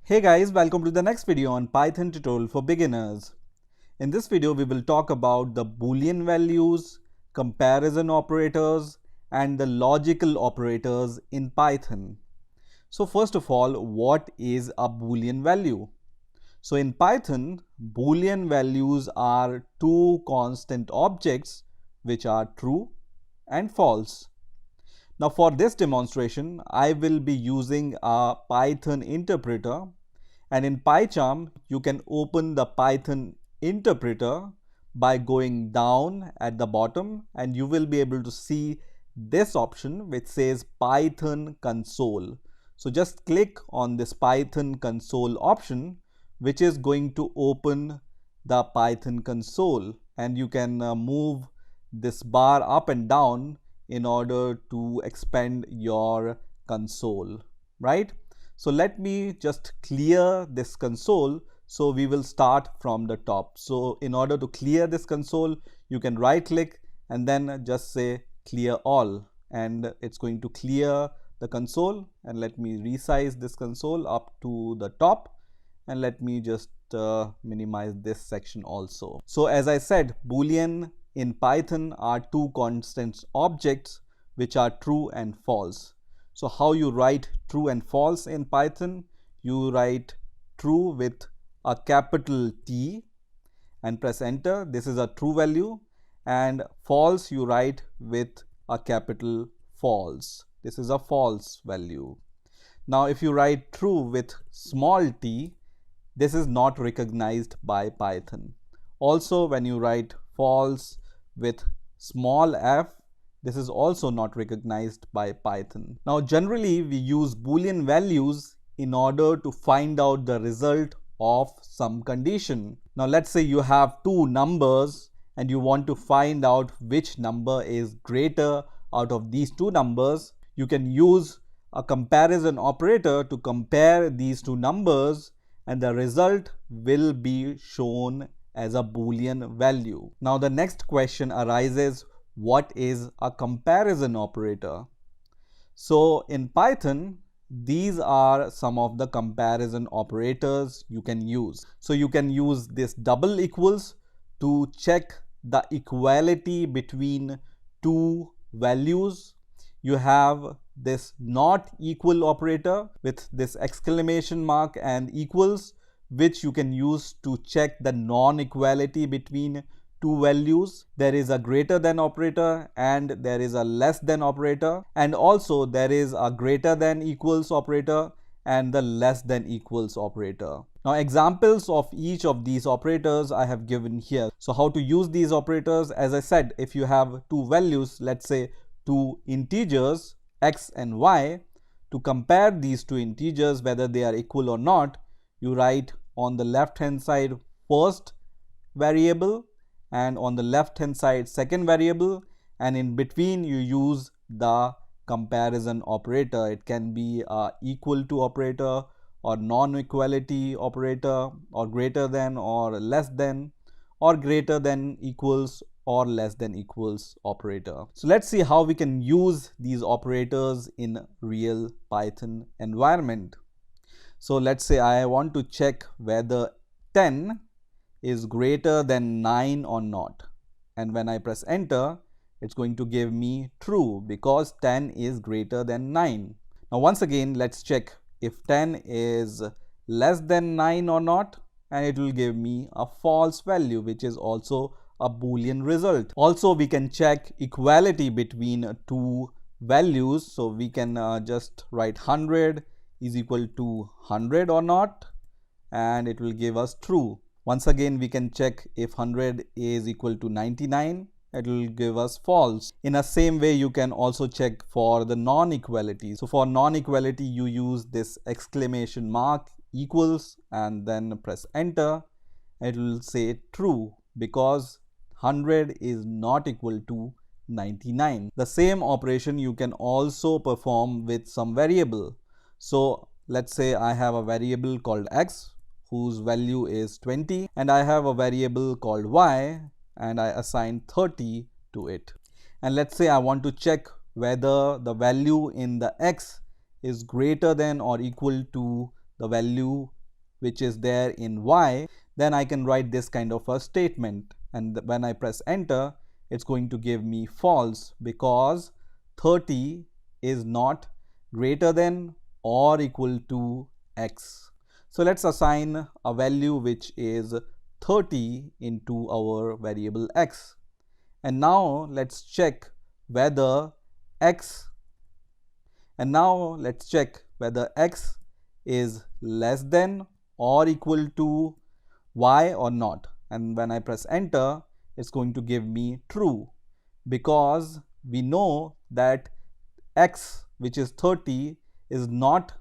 Hey guys, welcome to the next video on Python tutorial for beginners. In this video, we will talk about the Boolean values, comparison operators, and the logical operators in Python. So first of all, what is a Boolean value? So in Python, Boolean values are two constant objects which are true and false. Now for this demonstration, I will be using a Python interpreter, and in PyCharm, you can open the Python interpreter by going down at the bottom, and you will be able to see this option which says Python console. So just click on this Python console option, which is going to open the Python console, and you can move this bar up and down in order to expand your console, right? So let me just clear this console. So we will start from the top. So in order to clear this console, you can right click and then just say clear all, and it's going to clear the console. And let me resize this console up to the top, and let me just minimize this section also. So as I said, Boolean in Python are two constant objects which are true and false. So how you write true and false in Python? You write true with a capital T and press enter. This is a true value. And false you write with a capital false. This is a false value. Now if you write true with small t, this is not recognized by Python. Also, when you write false with small f, this is also not recognized by Python. Now generally we use Boolean values in order to find out the result of some condition. Now let's say you have two numbers and you want to find out which number is greater out of these two numbers. You can use a comparison operator to compare these two numbers, and the result will be shown as a Boolean value. Now the next question arises, what is a comparison operator? So in Python, these are some of the comparison operators you can use. So you can use this double equals to check the equality between two values. You have this not equal operator with this exclamation mark and equals, which you can use to check the non-equality between two values. There is a greater than operator and there is a less than operator, and also there is a greater than equals operator and the less than equals operator. Now examples of each of these operators I have given here. So how to use these operators? As I said, if you have two values, let's say two integers x and y, to compare these two integers whether they are equal or not, you write on the left hand side first variable and on the left hand side second variable, and in between you use the comparison operator. It can be a equal to operator or non-equality operator, or greater than or less than, or greater than equals or less than equals operator. So let's see how we can use these operators in real Python environment. So let's say I want to check whether 10 is greater than 9 or not, and when I press enter, it's going to give me true because 10 is greater than 9. Now once again, let's check if 10 is less than 9 or not, and it will give me a false value, which is also a Boolean result. Also we can check equality between two values. So we can just write 100 is equal to 100 or not, and it will give us true. Once again, we can check if 100 is equal to 99, it will give us false. In the same way, you can also check for the non-equality. So for non-equality, you use this exclamation mark equals and then press enter. It will say true because 100 is not equal to 99. The same operation you can also perform with some variable. So let's say I have a variable called x whose value is 20, and I have a variable called y and I assign 30 to it. And let's say I want to check whether the value in the x is greater than or equal to the value which is there in y, then I can write this kind of a statement. And when I press enter, it's going to give me false because 30 is not greater than or equal to x. So let's assign a value which is 30 into our variable x. And now let's check whether x is less than or equal to y or not. And when I press enter, it's going to give me true because we know that x, which is 30, is not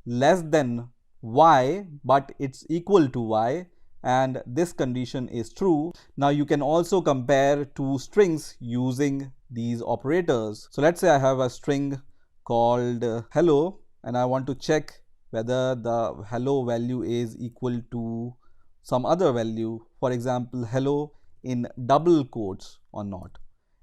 less than y, but it's equal to y, and this condition is true. Now you can also compare two strings using these operators. So let's say I have a string called hello, and I want to check whether the hello value is equal to some other value, for example hello in double quotes or not,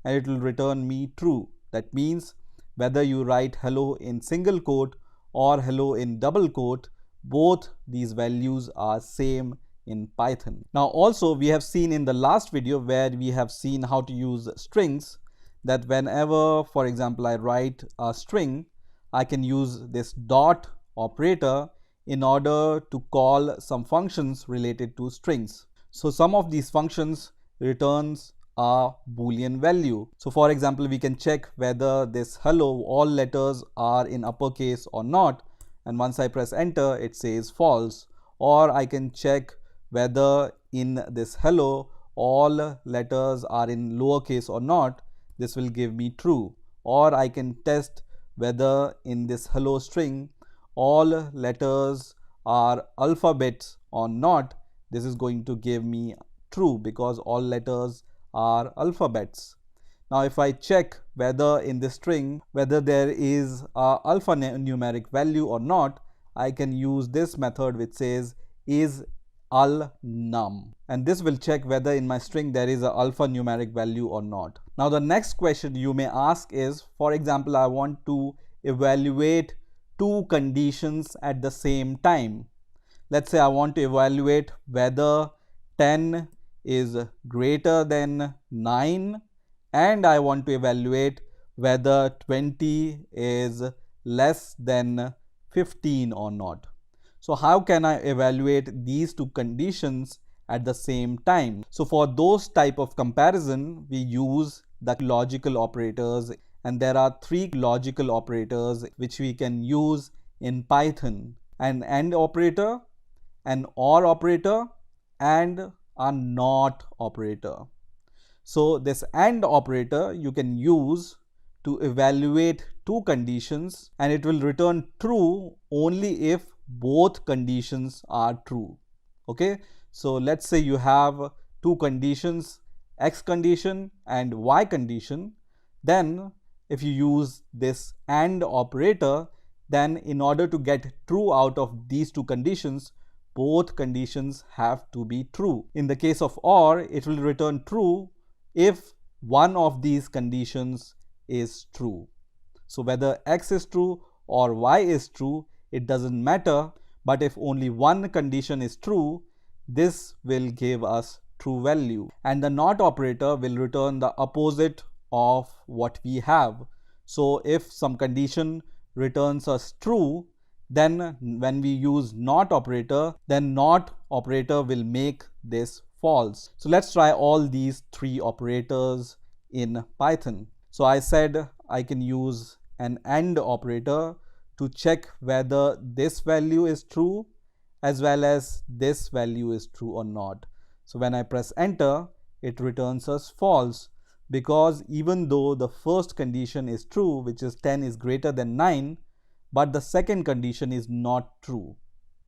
and it will return me true. That means whether you write hello in single quote or hello in double quote, both these values are same in Python. Now also we have seen in the last video where we have seen how to use strings, that whenever, for example, I write a string, I can use this dot operator in order to call some functions related to strings. So some of these functions returns a Boolean value. So for example, we can check whether this hello, all letters are in uppercase or not, and once I press enter, it says false. Or I can check whether in this hello, all letters are in lowercase or not. This will give me true. Or I can test whether in this hello string, all letters are alphabets or not. This is going to give me true because all letters are alphabets. Now if I check whether in this string whether there is a alphanumeric value or not, I can use this method which says is al_num, and this will check whether in my string there is a alphanumeric value or not. Now the next question you may ask is, for example, I want to evaluate two conditions at the same time. Let's say I want to evaluate whether 10 is greater than 9, and I want to evaluate whether 20 is less than 15 or not. So how can I evaluate these two conditions at the same time? So for those type of comparison, we use the logical operators, and there are three logical operators which we can use in Python: an AND operator, an OR operator, and a NOT operator. So this AND operator you can use to evaluate two conditions, and it will return true only if both conditions are true. Okay, so let's say you have two conditions, X condition and Y condition. Then if you use this AND operator, then in order to get true out of these two conditions, both conditions have to be true. In the case of OR, it will return true if one of these conditions is true. So whether X is true or Y is true, it doesn't matter, but if only one condition is true, this will give us true value. And the NOT operator will return the opposite of what we have. So if some condition returns us true, then when we use NOT operator, then NOT operator will make this false. So let's try all these three operators in Python. So I said I can use an AND operator to check whether this value is true as well as this value is true or not. So when I press enter, it returns us false, because even though the first condition is true, which is 10 is greater than 9, but the second condition is not true,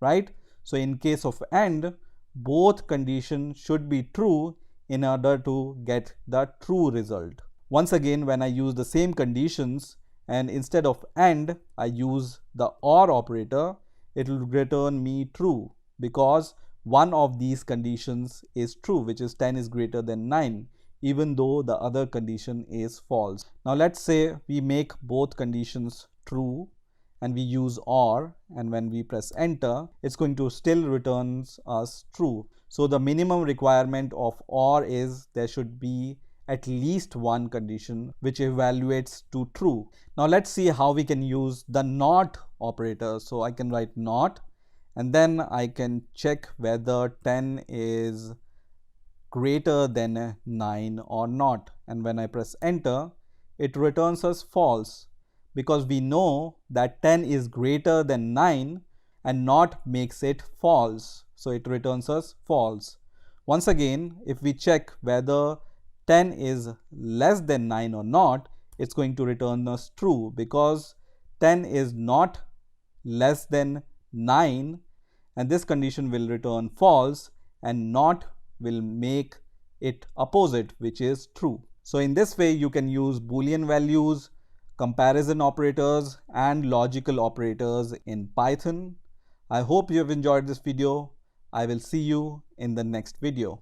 right? So in case of AND, both conditions should be true in order to get the true result. Once again, when I use the same conditions, and instead of AND, I use the OR operator, it will return me true because one of these conditions is true, which is 10 is greater than 9, even though the other condition is false. Now let's say we make both conditions true, and we use or, and when we press enter, it's going to still returns us true. So the minimum requirement of or is there should be at least one condition which evaluates to true. Now let's see how we can use the not operator. So I can write not, and then I can check whether 10 is greater than 9 or not, and when I press enter, it returns us false, because we know that 10 is greater than 9 and not makes it false, so it returns us false. Once again, if we check whether 10 is less than 9 or not, it's going to return us true, because 10 is not less than 9, and this condition will return false, and not will make it opposite, which is true. So in this way you can use Boolean values, comparison operators and logical operators in Python. I hope you have enjoyed this video. I will see you in the next video.